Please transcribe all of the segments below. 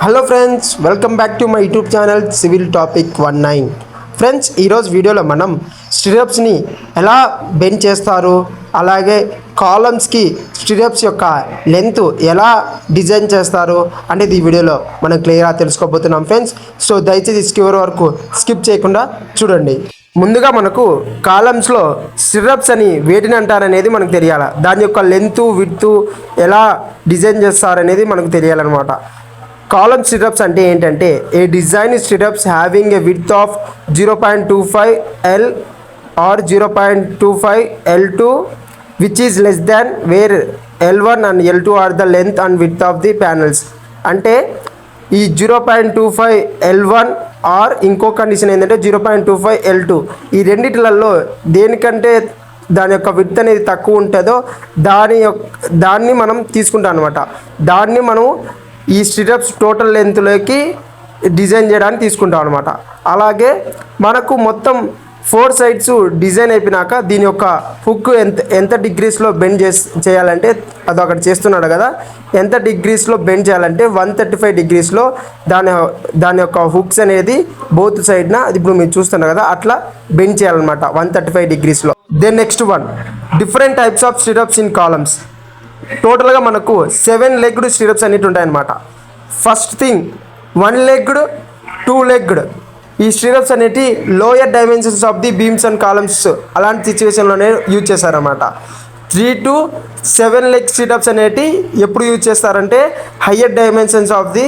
Hello friends, welcome back to my YouTube channel civil topic 19. Friends, ఈరోజు వీడియోలో మనం స్టిరప్స్ని ఎలా బెండ్ చేస్తారు, అలాగే కాలమ్స్కి స్టిరప్స్ యొక్క లెంత్ ఎలా డిజైన్ చేస్తారు అనేది ఈ వీడియోలో మనం క్లియర్గా తెలుసుకోబోతున్నాం ఫ్రెండ్స్. సో దయచేసి చివరి వరకు స్కిప్ చేయకుండా చూడండి. ముందుగా మనకు కాలమ్స్లో స్టిరప్స్ అని వేటిని అంటారనేది మనకు తెలియాలి. దాని యొక్క లెంత్ విడ్త్ ఎలా డిజైన్ చేస్తారనేది మనకు తెలియాలన్నమాట. కాలమ్ స్టిరప్స్ అంటే ఏంటంటే a design stirrups having a width of 0.25 L or 0.25 L2 which is less than where L1 and L2 are the length and width of the panels. అంటే ఈ 0.25 L1 are ఇంకో condition ఏంటంటే 0.25 L2 ఈ రెండిట్లలో దేనికంటే దాని యొక్క విడ్త్ అనేది తక్కువ ఉంటుందో దాన్ని మనం తీసుకుంటాం అనమాట. దాన్ని మనం ఈ స్టిరప్స్ టోటల్ లెంత్లోకి డిజైన్ చేయడానికి తీసుకుంటాం అనమాట. అలాగే మనకు మొత్తం 4 సైడ్స్ డిజైన్ అయిపోయినాక దీని యొక్క హుక్ ఎంత డిగ్రీస్లో బెండ్ చేయాలంటే అది అక్కడ చేస్తున్నాడు కదా, ఎంత డిగ్రీస్లో బెండ్ చేయాలంటే 135 డిగ్రీస్లో దాని యొక్క హుక్స్ అనేది బోత్ సైడ్న ఇప్పుడు మీరు చూస్తున్నారు కదా అట్లా బెండ్ చేయాలన్నమాట 135 డిగ్రీస్లో. Then next one, different types of stirrups in columns. టోటల్గా మనకు 7 లెగ్డ్ స్టిరప్స్ అనేవి ఉంటాయన్నమాట. ఫస్ట్ థింగ్ 1 లెగ్డ్ 2 లెగ్డ్ ఈ స్టిరప్స్ అనేటి lower dimensions of the beams and columns అలాంటి సిచ్యువేషన్లోనే యూజ్ చేస్తారన్నమాట. 3 to 7 లెగ్ స్టిరప్స్ అనేటి ఎప్పుడు యూజ్ చేస్తారంటే higher dimensions of the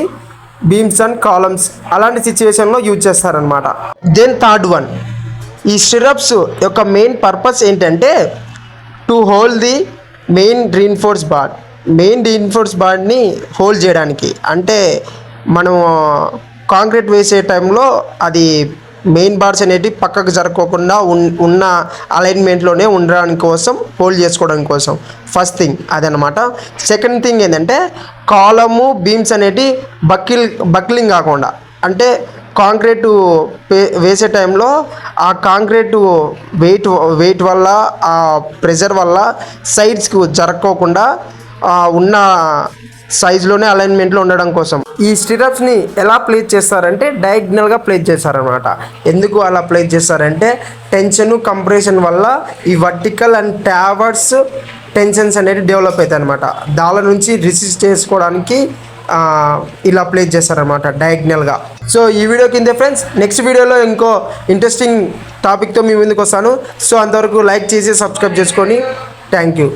beams and columns అలాంటి సిచ్యువేషన్లో యూజ్ చేస్తారనమాట. దెన్ థర్డ్ వన్, ఈ స్టిరప్స్ యొక్క మెయిన్ పర్పస్ ఏంటంటే to hold the main reinforce బార్డ్ని హోల్డ్ చేయడానికి. అంటే మనం కాంక్రీట్ వేసే టైంలో అది మెయిన్ బార్స్ అనేవి పక్కకు జరగకుండా ఉన్న అలైన్మెంట్లోనే ఉండడానికి కోసం, హోల్డ్ చేసుకోవడానికి కోసం ఫస్ట్ థింగ్ అదనమాట. సెకండ్ థింగ్ ఏంటంటే కాలము బీమ్స్ అనేవి బక్లింగ్ కాకుండా, అంటే కాంక్రీటు వేసే టైంలో ఆ కాంక్రీటు వెయిట్ వల్ల ఆ ప్రెషర్ వల్ల సైడ్స్కి జరగకోకుండా ఉన్న సైజులోనే అలైన్మెంట్లో ఉండడం కోసం ఈ స్టిరప్స్ని ఎలా ప్లేస్ చేస్తారంటే డయాగ్నల్గా ప్లేస్ చేస్తారనమాట. ఎందుకు అలా ప్లేస్ చేస్తారంటే టెన్షన్ కంప్రెషన్ వల్ల ఈ వర్టికల్ అండ్ టావర్డ్స్ టెన్షన్స్ అనేది డెవలప్ అవుతాయి అనమాట. దాని నుంచి రెసిస్ట్ చేసుకోవడానికి ఇలా ప్లేస్ చేస్తారనమాట డయాగ్నల్గా. సో ఈ వీడియో కింద ఫ్రెండ్స్, నెక్స్ట్ వీడియోలో ఇంకో ఇంట్రెస్టింగ్ టాపిక్తో మీ ముందుకు వస్తాను. సో అంతవరకు లైక్ చేసి సబ్స్క్రైబ్ చేసుకొని థ్యాంక్ యూ.